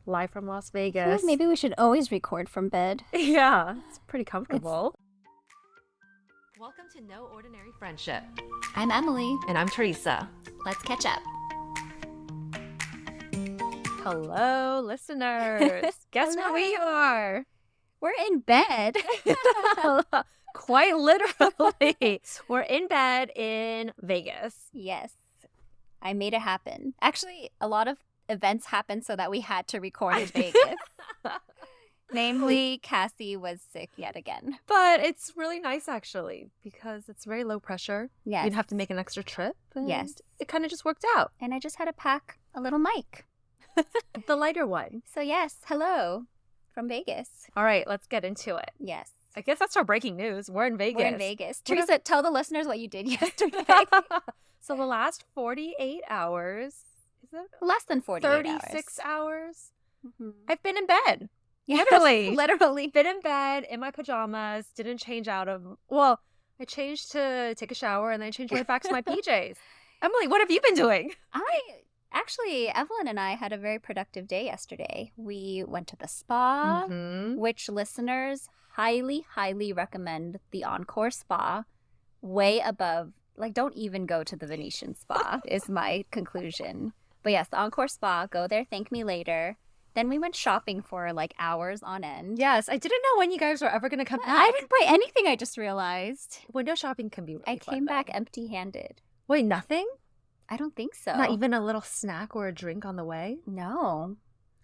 live from Las I feel Vegas. like maybe we should always record from bed. Yeah, it's pretty comfortable. Welcome to No Ordinary Friendship. I'm Emily. And I'm Teresa. Let's catch up. Hello, listeners. Guess where we are? We're in bed. Quite literally. We're in bed in Vegas. Yes, I made it happen. Actually, a lot of events happened so that we had to record in Vegas. Namely, Cassie was sick yet again. But it's really nice, actually, because it's very low pressure. Yes. You didn't have to make an extra trip. Yes. It kind of just worked out. And I just had to pack a little mic. The lighter one. So yes, hello from Vegas. All right, let's get into it. Yes. I guess that's our breaking news. We're in Vegas. We're in Vegas. Teresa, tell the listeners what you did yesterday. So the last 48 hours, is it? Less than 48 36 hours. Mm-hmm. I've been in bed. Yes, Literally. Been in bed in my pajamas, didn't change out of, well, I changed to take a shower and then I changed right back to my PJs. Emily, what have you been doing? Actually, Evelyn and I had a very productive day yesterday. We went to the spa, which listeners highly, highly recommend the Encore Spa. Way above, like, don't even go to the Venetian Spa is my conclusion. But yes, the Encore Spa, go there, thank me later. Then we went shopping for like hours on end. Yes, I didn't know when you guys were ever going to come back. I didn't buy anything, I just realized. Window shopping can be really I fun, came back though. empty-handed. Wait, nothing? I don't think so. Not even a little snack or a drink on the way? No.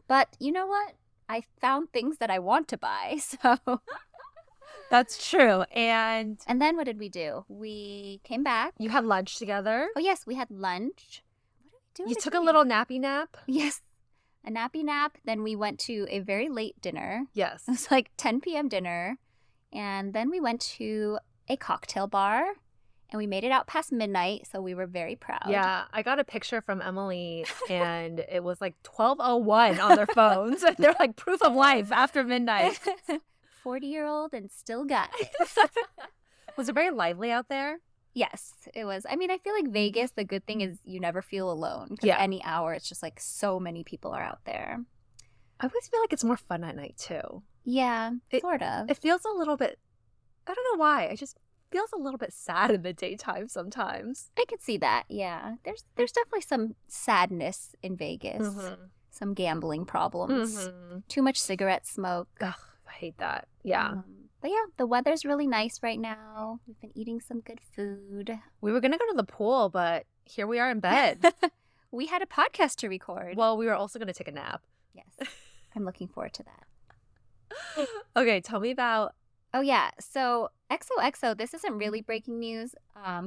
But you know what? I found things that I want to buy, so... That's true. And then what did we do? We came back. you had lunch together. Oh, yes, we had lunch. What did we do? You took a little nappy nap. Yes, a nappy nap. Then we went to a very late dinner. Yes. It was like 10 p.m. dinner. And then we went to a cocktail bar. And we made it out past midnight, so we were very proud. Yeah, I got a picture from Emily, and it was like 12:01 on their phones. They're like proof of life after midnight. 40-year-old and still got it. Was it very lively out there? Yes, it was. I mean, I feel like Vegas, the good thing is you never feel alone. Because any hour, it's just like so many people are out there. I always feel like it's more fun at night, too. Yeah, sort of. It feels a little bit, I don't know why, it just feels a little bit sad in the daytime sometimes. I could see that, yeah. There's definitely some sadness in Vegas. Some gambling problems. Too much cigarette smoke. Ugh, I hate that. Yeah. But yeah, the weather's really nice right now. We've been eating some good food. We were going to go to the pool, but here we are in bed. We had a podcast to record. Well, we were also going to take a nap. Yes. I'm looking forward to that. Okay, tell me about... Oh, yeah. So XOXO, this isn't really breaking news,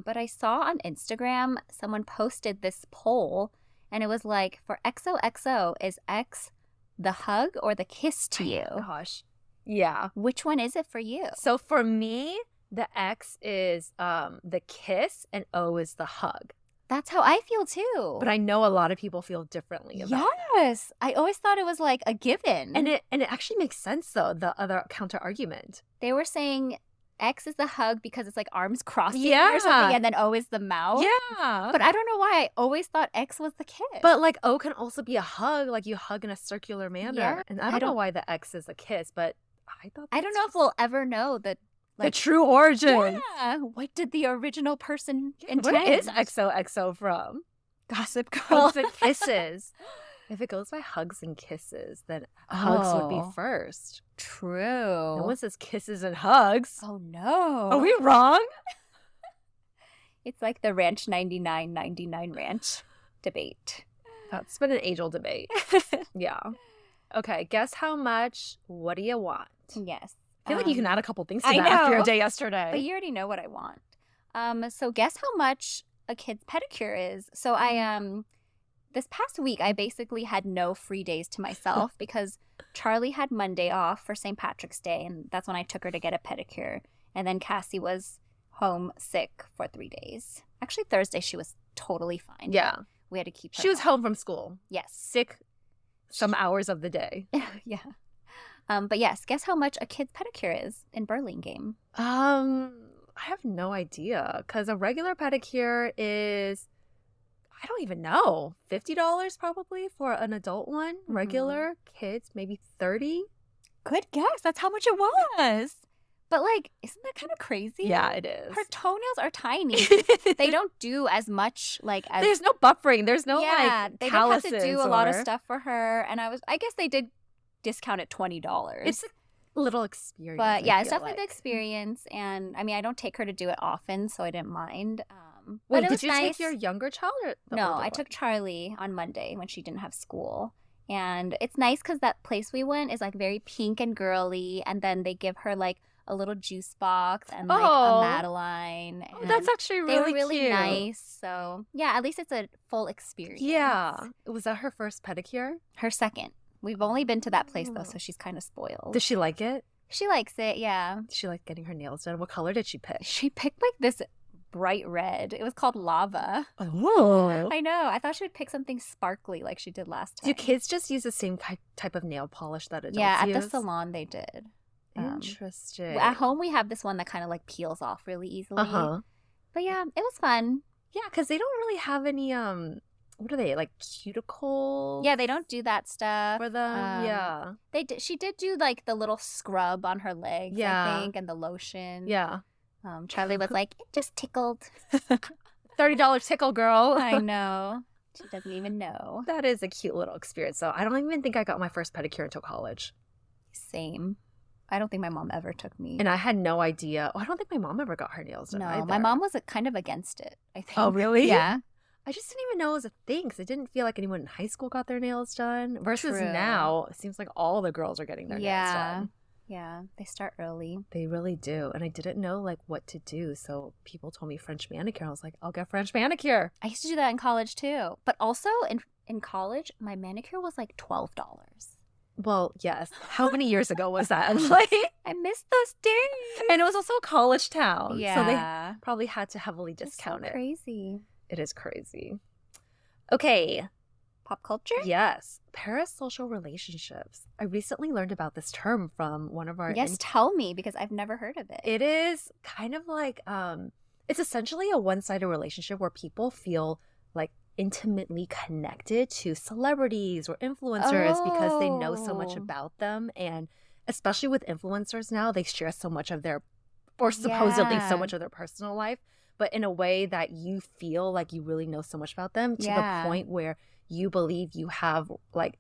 but I saw on Instagram someone posted this poll, and it was like, for XOXO, is X the hug or the kiss to you? Gosh. Yeah. Which one is it for you? So for me, the X is the kiss and O is the hug. That's how I feel too. But I know a lot of people feel differently about it. Yes. I always thought it was like a given. And it actually makes sense, though, the other counter argument. They were saying X is the hug because it's like arms crossing Yeah. or something, and then O is the mouth. Yeah. But I don't know why I always thought X was the kiss. But like O can also be a hug, like you hug in a circular manner. Yeah. And I don't know why the X is a kiss, but I thought I don't know if we'll ever know the true origin. Yeah. What did the original person intend? Where is XOXO from? Gossip Girl? Hugs and kisses. If it goes by hugs and kisses, then hugs would be first. True. No one says kisses and hugs. Oh, no. Are we wrong? It's like the Ranch 99 Ranch debate. That's been an age-old debate. Yeah. Okay, guess how much? What do you want? Yes. I feel like you can add a couple things to I that after know. your day yesterday. But you already know what I want. So guess how much a kid's pedicure is. So I this past week I basically had no free days to myself because Charlie had Monday off for St. Patrick's Day, and that's when I took her to get a pedicure. And then Cassie was home sick for 3 days. Actually, Thursday she was totally fine. Yeah. We had to keep her She was home from school. Yes. Sick some hours of the day. Yeah. But yes, guess how much a kid's pedicure is in Burlingame? I have no idea because a regular pedicure is I don't even know, $50 probably for an adult one. Regular kids, maybe 30. Good guess. That's how much it was. But like, isn't that kind of crazy? Yeah, it is. Her toenails are tiny. They don't do as much like as There's no buffering. There's no they don't have to calluses do a lot of or- stuff for her. And I guess they did discount it $20. It's a little experience. But I yeah, it's feel definitely the like. experience. And I mean, I don't take her to do it often, so I didn't mind. Wait, but it did was you take nice. your younger child or the No, older I one? took Charlie on Monday when she didn't have school. And it's nice because that place we went is like very pink and girly. And then they give her like a little juice box and like Oh. a Madeline. Oh, and that's actually really they were really cute. nice. So yeah, at least it's a full experience. Yeah. Was that her first pedicure? Her second. We've only been to that place though, Oh. so she's kind of spoiled. Did she like it? She likes it, yeah. Did she like getting her nails done? What color did she pick? She picked like this bright red. It was called lava. Oh. I know. I thought she would pick something sparkly like she did last time. Do kids just use the same type of nail polish that adults Yeah, at use? the salon they did. Interesting. At home we have this one that kind of like peels off really easily. Uh-huh. But yeah, it was fun. Yeah, because they don't really have any, what are they, like cuticles? Yeah, they don't do that stuff. For them, yeah. She did do like the little scrub on her legs, Yeah. I think, and the lotion. Yeah. Charlie was like, it just tickled. $30 tickle, girl. I know. She doesn't even know. That is a cute little experience, though. I don't even think I got my first pedicure until college. Same. I don't think my mom ever took me. And I had no idea. Oh, I don't think my mom ever got her nails done No, either. my mom was kind of against it, I think. Oh, really? Yeah. I just didn't even know it was a thing because it didn't feel like anyone in high school got their nails done. Versus True. now, it seems like all the girls are getting their nails done. Yeah. They start early. They really do. And I didn't know like what to do. So people told me French manicure. I was like, I'll get French manicure. I used to do that in college too. But also in college, my manicure was like $12. Well, yes. How many years ago was that? Like, I miss those days. and it was also a college town. Yeah. So they probably had to heavily It's so discount it. crazy. It is crazy. Okay. Pop culture? Yes. Parasocial relationships. I recently learned about this term from one of our Yes, tell me because I've never heard of it. It is kind of like it's essentially a one-sided relationship where people feel like intimately connected to celebrities or influencers because they know so much Oh. about them. And especially with influencers now, they share so much of their, or supposedly so Yeah. much of their personal life, but in a way that you feel like you really know so much about them to Yeah. the point where you believe you have like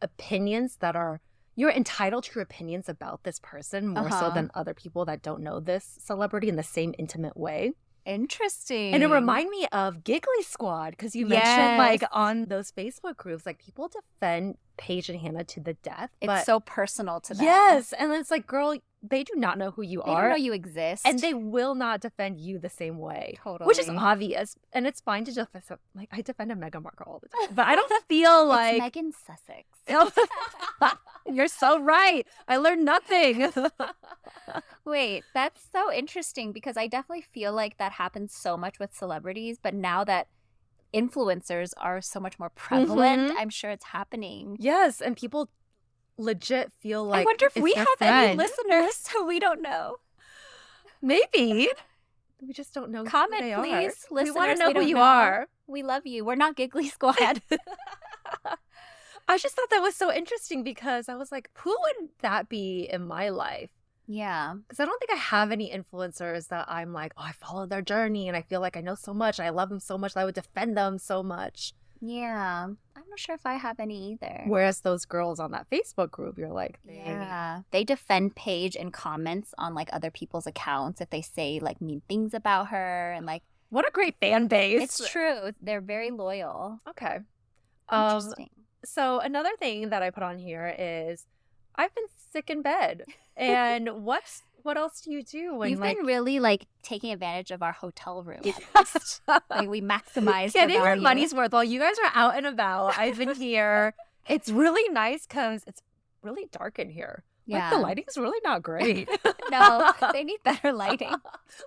opinions that are, you're entitled to your opinions about this person more so Uh-huh. than other people that don't know this celebrity in the same intimate way. Interesting. And it reminded me of Giggly Squad because you mentioned like Yes. on those Facebook groups, like people defend Paige and Hannah to the death. It's but so personal to them. yes, and it's like, girl, they do not know who you They are, don't know you exist. and they will not defend you the same way, totally. which is obvious. And it's fine to defend. Like I defended Meghan Markle all the time, but I don't feel like It's Megan Sussex. You're so right. I learned nothing. Wait, that's so interesting because I definitely feel like that happens so much with celebrities, but now that influencers are so much more prevalent, Mhm. I'm sure it's happening. Yes, and people legit feel like I wonder if it's we their have any friend. listeners who we don't know. Maybe. We just don't know Comment, who they are. please, We want to listeners, know we who don't you know. are. We love you. We're not Giggly Squad. I just thought that was so interesting because I was like, who would that be in my life? Yeah. Because I don't think I have any influencers that I'm like, oh, I follow their journey and I feel like I know so much. I love them so much that I would defend them so much. Yeah. I'm not sure if I have any either. Whereas those girls on that Facebook group, you're like, Yeah. They defend Paige in comments on like other people's accounts if they say like mean things about her and like what a great fan base. it's true. They're very loyal. Okay. Interesting. So another thing that I put on here is I've been sick in bed. And what else do you do when You've like been really like taking advantage of our hotel room. Yes. Like we maximize the getting your value. money's worth while you guys are out and about. I've been here. It's really nice because it's really dark in here. Yeah. Like the lighting's really not great. No, they need better lighting.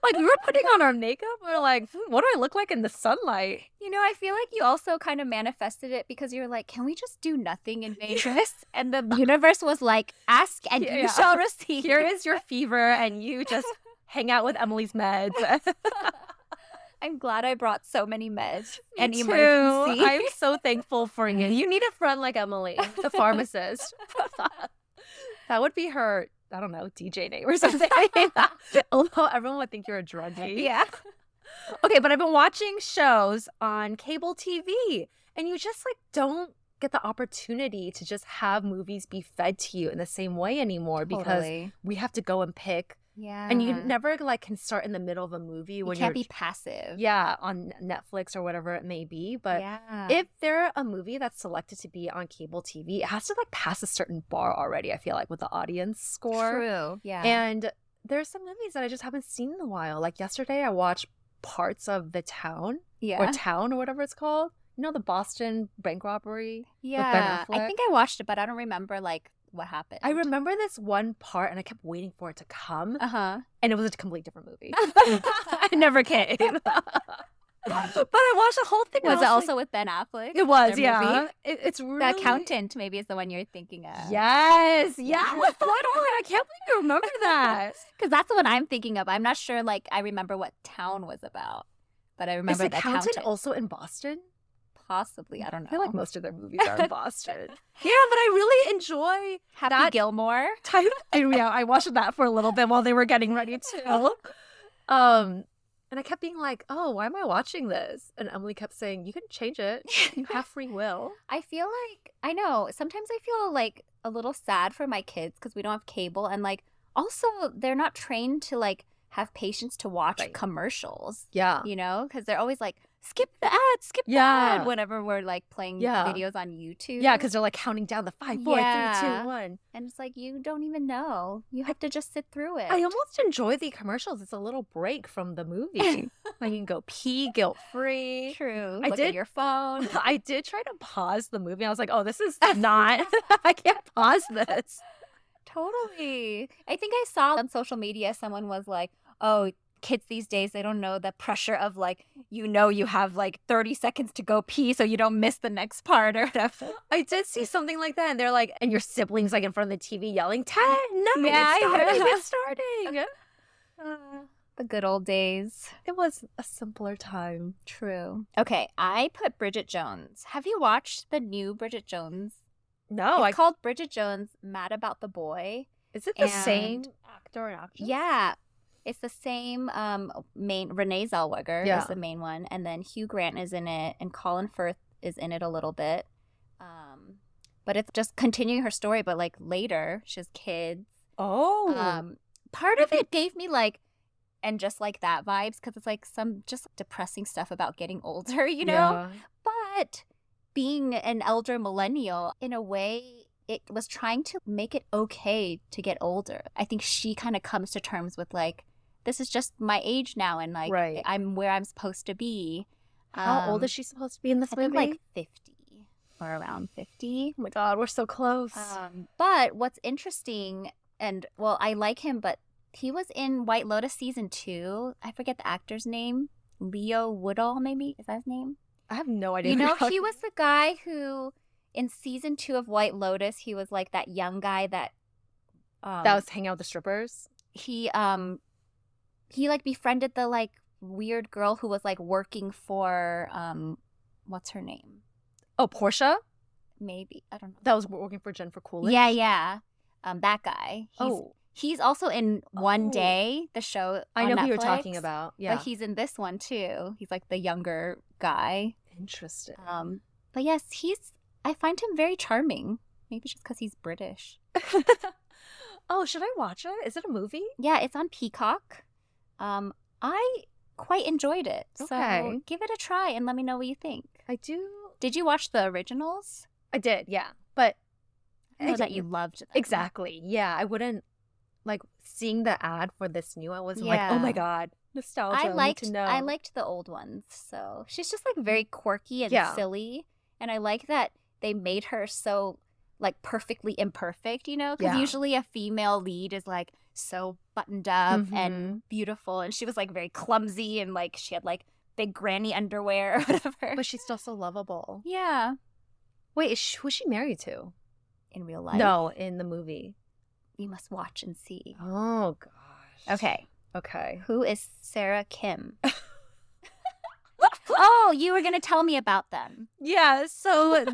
Like we were putting on our makeup. We're like, what do I look like in the sunlight? You know, I feel like you also kind of manifested it because you're like, can we just do nothing in Vegas? And the universe was like, ask and you Yeah. shall receive. Here is your fever, and you just hang out with Emily's meds. I'm glad I brought so many meds and Me too. emergency. I'm so thankful for you. You need a friend like Emily, the pharmacist. That would be her, I don't know, DJ name or something. Although everyone would think you're a druggie. Yeah. Okay, but I've been watching shows on cable TV, and you just like don't get the opportunity to just have movies be fed to you in the same way anymore because Totally. we have to go and pick. Yeah. And you never like can start in the middle of a movie when you can't you're be passive. yeah, on Netflix or whatever it may be. But yeah. if they're a movie that's selected to be on cable TV, it has to like pass a certain bar already, I feel like, with the audience score. True. Yeah. And there's some movies that I just haven't seen in a while. Like yesterday I watched parts of The Town or Town or whatever it's called. You know, the Boston bank robbery? Yeah. with Ben Affleck? I think I watched it, but I don't remember like what happened. I remember this one part and I kept waiting for it to come. Uh-huh. And it was a complete different movie. It never came. But I watched the whole thing. Was it also with Ben Affleck? It was, Their yeah. movie? It's really... The Accountant maybe is the one you're thinking of. Yes. Yeah. What on? I can't believe you remember that. Because that's the one I'm thinking of. I'm not sure, like, I remember what Town was about. But I remember Is The Accountant also in Boston? Possibly. I don't know. I feel like most of their movies are in Boston. Yeah, but I really enjoy Happy that Gilmore. type. I watched that for a little bit while they were getting ready to. And I kept being like, oh, why am I watching this? And Emily kept saying, you can change it. You have free will. I feel like, I know, sometimes I feel like a little sad for my kids because we don't have cable. And like, also, they're not trained to like have patience to watch commercials. Yeah. You know, because they're always like, skip the ad, whenever we're like playing videos on YouTube. Yeah, because they're like counting down the 5, 4, 3, 2, 1. And it's like, you don't even know. You have to just sit through it. I almost enjoy the commercials. It's a little break from the movie. Like you can go pee guilt-free. True. Look at your phone. I did try to pause the movie. I was like, oh, this is not, I can't pause this. Totally. I think I saw on social media, someone was like, oh, kids these days, they don't know the pressure of like, you have like 30 seconds to go pee so you don't miss the next part or whatever. I did see something like that. And they're like, and your siblings like in front of the TV yelling, 10, 9, Yeah, it's starting. The good old days. It was a simpler time. True. Okay, I put Bridget Jones. Have you watched the new Bridget Jones? No. It's called Bridget Jones, Mad About the Boy. Is it the same actor and actress? Yeah. It's the same main, Renee Zellweger is the main one. And then Hugh Grant is in it. And Colin Firth is in it a little bit. But it's just continuing her story. But like later, she has kids. Oh. Part of it gave me like, and just like that vibes. Because it's like some just depressing stuff about getting older, you know? Yeah. But being an elder millennial, in a way, it was trying to make it okay to get older. I think she kind of comes to terms with like, this is just my age now, and like I'm where I'm supposed to be. How old is she supposed to be in this movie? I think like 50 or around 50. Oh my God, we're so close. But what's interesting, and well, I like him, but he was in White Lotus season 2. I forget the actor's name. Leo Woodall, maybe? Is that his name? I have no idea. You know, he was the guy who, in season 2 of White Lotus, he was like that young guy that was hanging out with the strippers. He like befriended the like weird girl who was like working for what's her name? Oh, Portia? Maybe. I don't know. That was working for Jennifer Coolidge? Yeah. That guy. He's also in One Day, the show I know on who you're Netflix, talking about. Yeah. But he's in this one too. He's like the younger guy. Interesting. But yes, I find him very charming. Maybe just because he's British. Oh, should I watch it? Is it a movie? Yeah, it's on Peacock. I quite enjoyed it. Okay. So give it a try and let me know what you think. I do. Did you watch the originals? I did, yeah. But I know that you loved them. Exactly. Yeah, I wouldn't like seeing the ad for this new. I was like, oh my God, nostalgia. I liked the old ones. So she's just like very quirky and silly, and I like that they made her so like perfectly imperfect. You know, because usually a female lead is like so buttoned up and beautiful, and she was like very clumsy and like she had like big granny underwear or whatever. But she's still so lovable. Yeah. Wait, who's she married to? In real life? No, in the movie. You must watch and see. Oh, gosh. Okay. Who is Sarah Kim? Oh, you were going to tell me about them. Yeah, so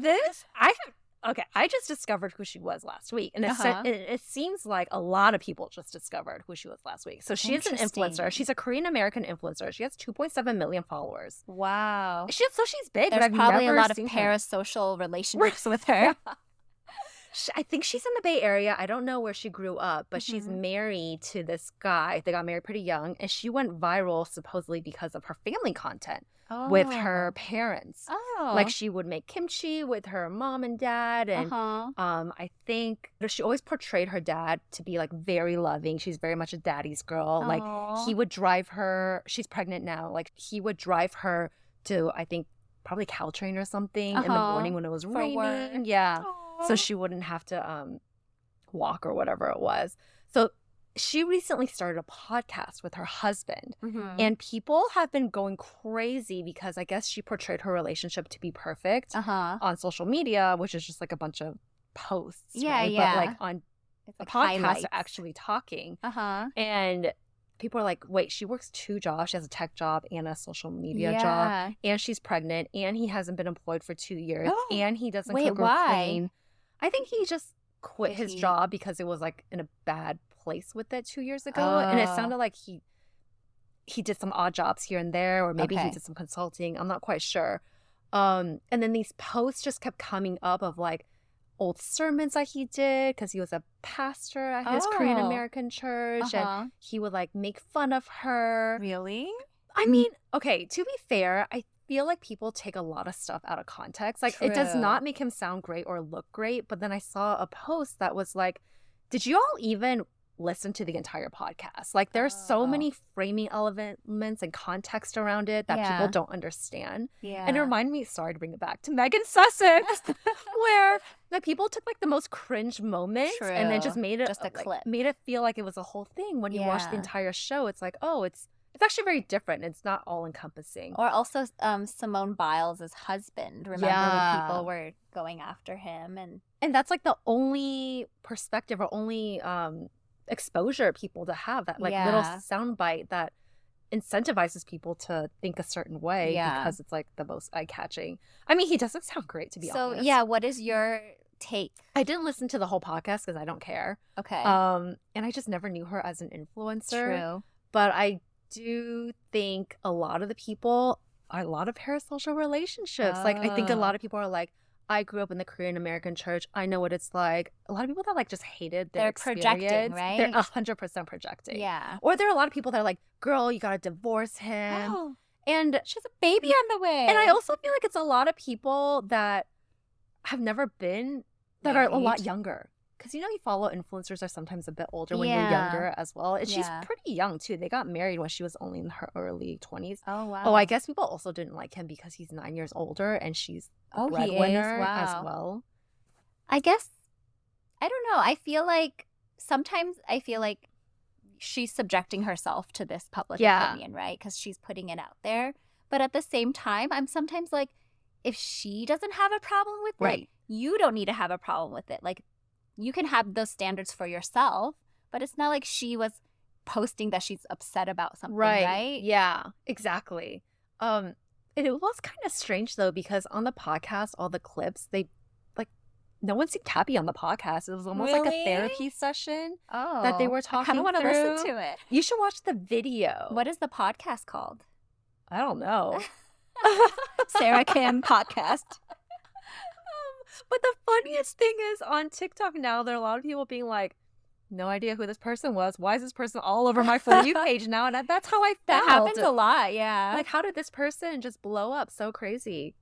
I just discovered who she was last week. And it seems like a lot of people just discovered who she was last week. So she is an influencer. She's a Korean-American influencer. She has 2.7 million followers. Wow. She's big. There's but probably a lot of her. parasocial relationships with her. Yeah. I think she's in the Bay Area. I don't know where she grew up, but she's married to this guy. They got married pretty young, and she went viral supposedly because of her family content with her parents. Oh. Like she would make kimchi with her mom and dad, and I think she always portrayed her dad to be like very loving. She's very much a daddy's girl. Like he would drive her. She's pregnant now. Like he would drive her to, I think, probably Caltrain or something in the morning when it was raining. Yeah. Aww. So she wouldn't have to walk or whatever it was. So she recently started a podcast with her husband. And people have been going crazy because I guess she portrayed her relationship to be perfect on social media, which is just like a bunch of posts. Yeah, right? yeah. But like on the podcast, they're actually talking. And people are like, wait, she works 2 jobs. She has a tech job and a social media job. And she's pregnant. And he hasn't been employed for 2 years. And he doesn't cook or clean. I think he just quit his job because it was like in a bad place with it 2 years ago. And it sounded like he did some odd jobs here and there, or maybe he did some consulting. I'm not quite sure. And then these posts just kept coming up of like old sermons that he did because he was a pastor at his Korean American church, and he would like make fun of her. Really? I mean, okay, to be fair, I feel like people take a lot of stuff out of context. Like it does not make him sound great or look great. But then I saw a post that was like, did you all even listen to the entire podcast? Like there's so many framing elements and context around it that people don't understand. Yeah. And it reminded me, sorry to bring it back, to Megan Sussex, where like people took like the most cringe moments and then just made it just a clip. Made it feel like it was a whole thing. When you watch the entire show, it's like, oh, it's actually very different. It's not all encompassing. Or also Simone Biles' husband. Remember when people were going after him? And that's like the only perspective or only exposure people to have, that like little soundbite that incentivizes people to think a certain way because it's like the most eye-catching. I mean, he doesn't sound great, to be honest. So yeah, what is your take? I didn't listen to the whole podcast because I don't care. Okay. And I just never knew her as an influencer. True. But I do think a lot of the people are a lot of parasocial relationships. Like I think a lot of people are like, I grew up in the Korean American church. I know what it's like. A lot of people that like just hated their experience. They're projecting, right? They're 100% projecting. Yeah. Or there are a lot of people that are like, girl, you gotta divorce him. Oh, and she has a baby on the way. And I also feel like it's a lot of people that have never been, that are a lot younger. Because, you know, you follow influencers are sometimes a bit older when you're younger as well. And she's pretty young, too. They got married when she was only in her early 20s. Oh, wow. Oh, I guess people also didn't like him because he's 9 years older and she's a breadwinner as well. I guess, I don't know. I feel like sometimes she's subjecting herself to this public opinion, right? Because she's putting it out there. But at the same time, I'm sometimes like, if she doesn't have a problem with it, you don't need to have a problem with it. Like, you can have those standards for yourself, but it's not like she was posting that she's upset about something, right? Yeah, exactly. And it was kind of strange, though, because on the podcast, all the clips, they, like, no one seemed happy on the podcast. It was almost like a therapy session that they were talking through. I kind of want to listen to it. You should watch the video. What is the podcast called? I don't know. Sarah Kim podcast. But the funniest thing is on TikTok now, there are a lot of people being like, no idea who this person was. Why is this person all over my For You page now? And that's how I felt. That happens a lot, yeah. Like, how did this person just blow up so crazy?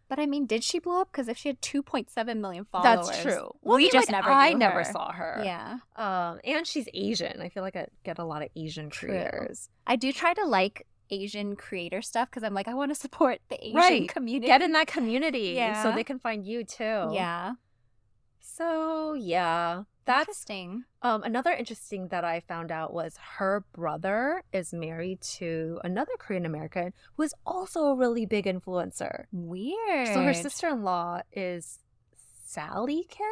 But I mean, did she blow up? Because if she had 2.7 million followers. That's true. Well, we just never knew I never saw her. Yeah. And she's Asian. I feel like I get a lot of Asian creators. I do try to like Asian creator stuff because I'm like, I want to support the Asian community. Get in that community so they can find you too. Yeah. So yeah, that's interesting. Another interesting that I found out was her brother is married to another Korean American who is also a really big influencer. Weird. So her sister-in-law is Sally Kim.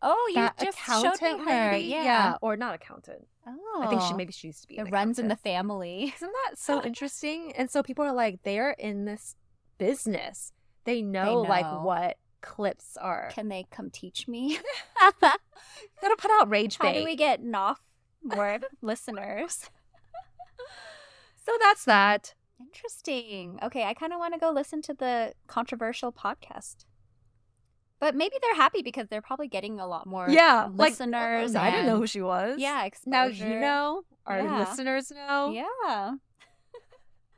Oh, you just showed me her. Yeah, or not accountant. Oh, I think she used to be. It runs in the family. Isn't that so interesting? And so people are like, they're in this business. They know like what clips are. Can they come teach me? Gotta put out rage bait. How do we get more listeners? So that's that. Interesting. Okay, I kind of want to go listen to the controversial podcast. But maybe they're happy because they're probably getting a lot more listeners. I didn't know who she was. Yeah, exposure. Now you know. Our listeners know. Yeah.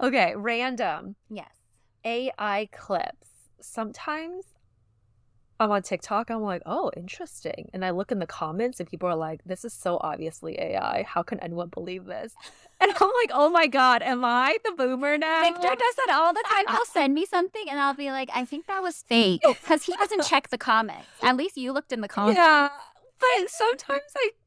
Okay, random. Yes. AI clips. Sometimes I'm on TikTok, I'm like, oh, interesting. And I look in the comments and people are like, this is so obviously AI. How can anyone believe this? And I'm like, oh my God, am I the boomer now? Victor does that all the time. He'll send me something and I'll be like, I think that was fake. Because he doesn't check the comments. At least you looked in the comments. Yeah. But sometimes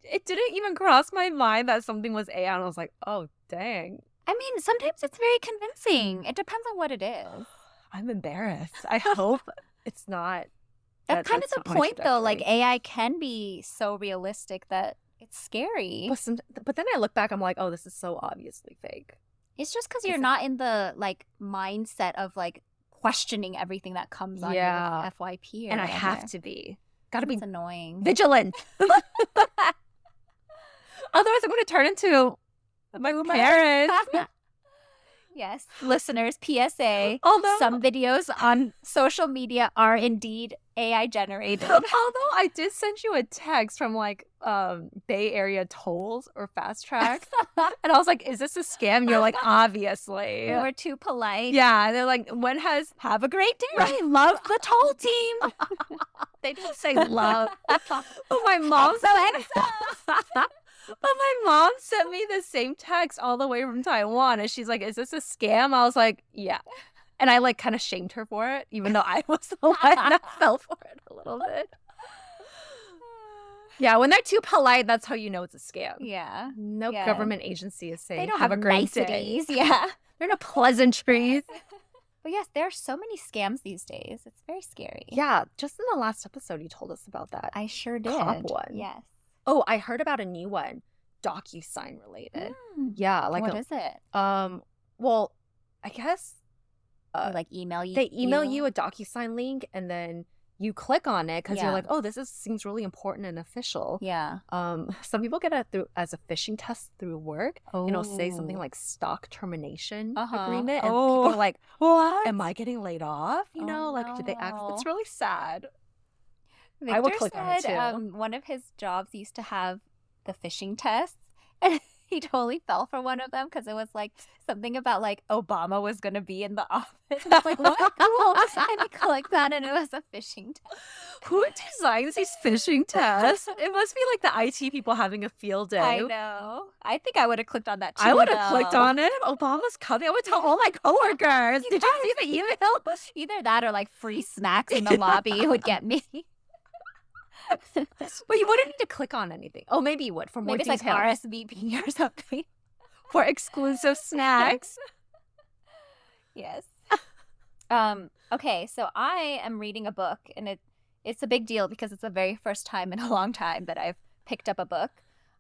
it didn't even cross my mind that something was AI. And I was like, oh, dang. I mean, sometimes it's very convincing. It depends on what it is. I'm embarrassed. I hope it's not. That's kind of the point, though. Like, AI can be so realistic that it's scary. But then I look back, I'm like, oh, this is so obviously fake. It's just because you're not in the, like, mindset of, like, questioning everything that comes on your FYP. And I have to be. Gotta be annoying. Vigilant. Otherwise, I'm going to turn into my parents. Yes. Listeners, PSA. Some videos on social media are indeed AI generated. Although I did send you a text from like Bay Area tolls or Fast Track. And I was like, is this a scam? You're like, obviously. We're too polite. Yeah. They're like, have a great day. Right. Love the toll team. They didn't say love. But my mom But my mom sent me the same text all the way from Taiwan. And she's like, is this a scam? I was like, yeah. And I like kind of shamed her for it, even though I was the one that fell for it a little bit. Yeah, when they're too polite, that's how you know it's a scam. Yeah. No government agency is saying, they don't have a great niceties. day. Yeah. They're no pleasantries. But yes, there are so many scams these days. It's very scary. Yeah, just in the last episode, you told us about that. I sure did. Cop one. Yes. Oh, I heard about a new one, DocuSign related. Yeah, like what is it? Well, I guess they like email you. They email you a DocuSign link, and then you click on it because you're like, oh, seems really important and official. Yeah. Some people get it as a phishing test through work. Oh. And it'll say something like stock termination agreement, and people are like, what? Am I getting laid off? You know, like, did they act? It's really sad. Victor I would click on it too. One of his jobs used to have the phishing tests, and he totally fell for one of them because it was like something about like Obama was going to be in the office. I was like, what? Cool. And he clicked on it, and it was a phishing test. Who designs these phishing tests? It must be like the IT people having a field day. I know. I think I would have clicked on that too. I would have clicked on it. Obama's coming. I would tell all my coworkers. Did you see the email? Either that or like free snacks in the lobby would get me. But you wouldn't need to click on anything. Oh, maybe you would for more details. Maybe it's like RSVP or something. For exclusive snacks. Yes. Okay, so I am reading a book, and it's a big deal because it's the very first time in a long time that I've picked up a book.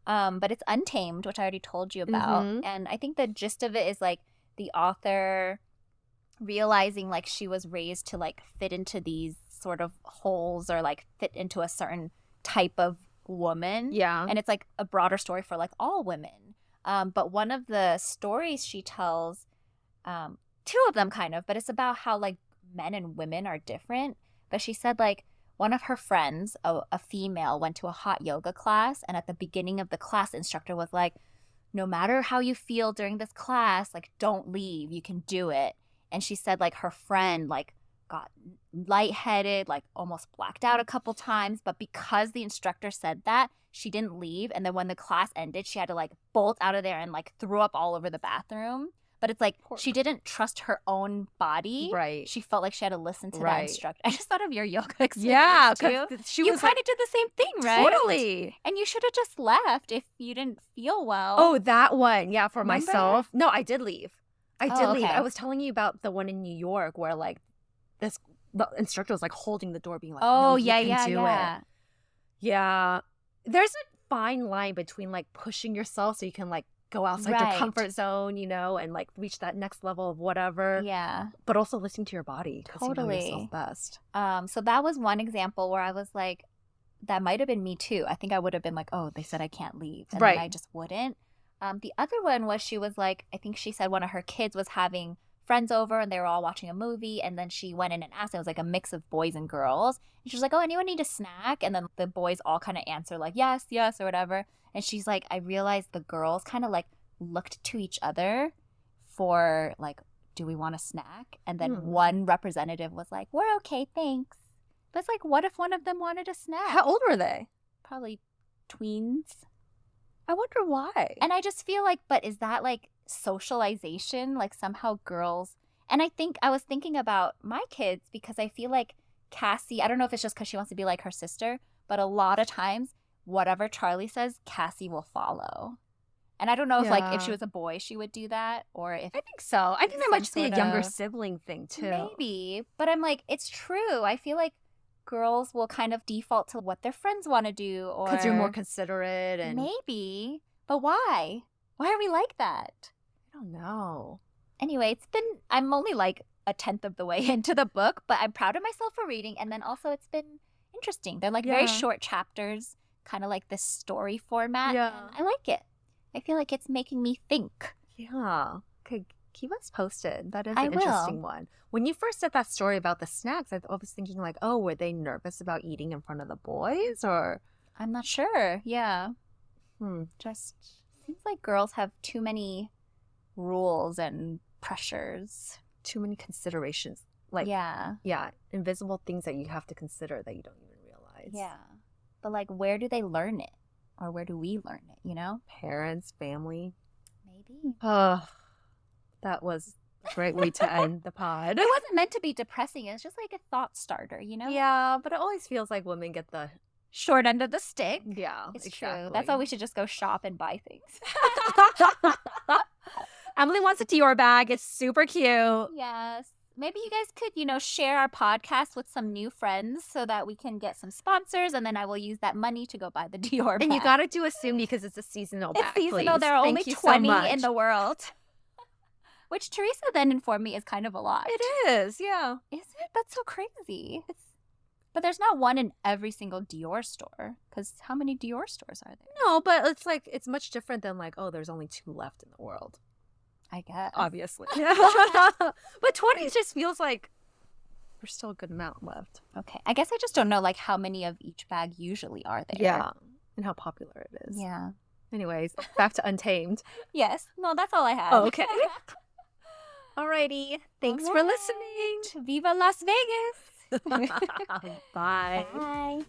But it's Untamed, which I already told you about. Mm-hmm. And I think the gist of it is like the author realizing like she was raised to like fit into these sort of holes or like fit into a certain type of woman. Yeah. And it's like a broader story for like all women. But one of the stories she tells, two of them kind of, but it's about how like men and women are different. But she said like one of her friends, a female, went to a hot yoga class, and at the beginning of the class, the instructor was like, no matter how you feel during this class, like don't leave, you can do it. And she said like her friend like got lightheaded, like almost blacked out a couple times, but because the instructor said that, she didn't leave. And then when the class ended, she had to like bolt out of there and like threw up all over the bathroom. But it's like she didn't trust her own body. Right. She felt like she had to listen to that instructor. I just thought of your yoga experience. Yeah, too. You kind of did the same thing, right? Totally. And you should have just left if you didn't feel well. Oh, that one. Yeah, for myself. No, I did leave. I did leave. Okay. I was telling you about the one in New York where like the instructor was like holding the door being like, oh, no, yeah, you can do yeah. it. Yeah. There's a fine line between like pushing yourself so you can like go outside your comfort zone, you know, and like reach that next level of whatever. Yeah. But also listening to your body. Totally. You know yourself best. So that was one example where I was like, that might have been me too. I think I would have been like, oh, they said I can't leave. And then I just wouldn't. The other one was she was like, I think she said one of her kids was having friends over and they were all watching a movie. And then she went in and asked, it was like a mix of boys and girls. And she was like, oh, anyone need a snack? And then the boys all kind of answer like, yes, or whatever. And she's like, I realized the girls kind of like looked to each other for like, do we want a snack? And then one representative was like, we're okay, thanks. But it's like, what if one of them wanted a snack? How old were they? Probably tweens. I wonder why. And I just feel like, but is that like socialization? Like somehow girls. And I was thinking about my kids because I feel like Cassie, I don't know if it's just because she wants to be like her sister, but a lot of times, whatever Charlie says, Cassie will follow. And I don't know if like if she was a boy, she would do that, or if I think so. I think that might just be a younger sibling thing too. Maybe, but I'm like, it's true. I feel like girls will kind of default to what their friends want to do, or because you're more considerate, and maybe. But why? Why are we like that? I don't know. Anyway, I'm only like a 10th of the way into the book, but I'm proud of myself for reading, and then also it's been interesting. They're like very short chapters, kind of like this story format. Yeah, and I like it. I feel like it's making me think. Yeah. Okay, keep us posted. That is an interesting one. When you first said that story about the snacks, I was thinking like, oh, were they nervous about eating in front of the boys, or? I'm not sure. Yeah. Just seems like girls have too many rules and pressures. Too many considerations. Like, yeah, invisible things that you have to consider that you don't even realize. Yeah. But like, where do they learn it? Or where do we learn it, you know? Parents, family. Maybe. Oh, that was a great way to end the pod. It wasn't meant to be depressing. It's just like a thought starter, you know? Yeah, but it always feels like women get the short end of the stick. Yeah, it's true. That's why we should just go shop and buy things. Emily wants a Dior bag. It's super cute. Yes. Maybe you guys could, share our podcast with some new friends so that we can get some sponsors, and then I will use that money to go buy the Dior bag. And you got to do a soon because it's a seasonal bag. It's seasonal. Please. There are only 20 in the world. Which Teresa then informed me is kind of a lot. It is, yeah. Is it? That's so crazy. But there's not one in every single Dior store, because how many Dior stores are there? No, but it's much different than like, oh, there's only 2 left in the world. I guess. Obviously. But 20 just feels like there's still a good amount left. Okay. I guess I just don't know like how many of each bag usually are there. Yeah. And how popular it is. Yeah. Anyways, back to Untamed. Yes. No, that's all I have. Oh, okay. Alrighty. Thanks for listening. Viva Las Vegas. Bye. Bye.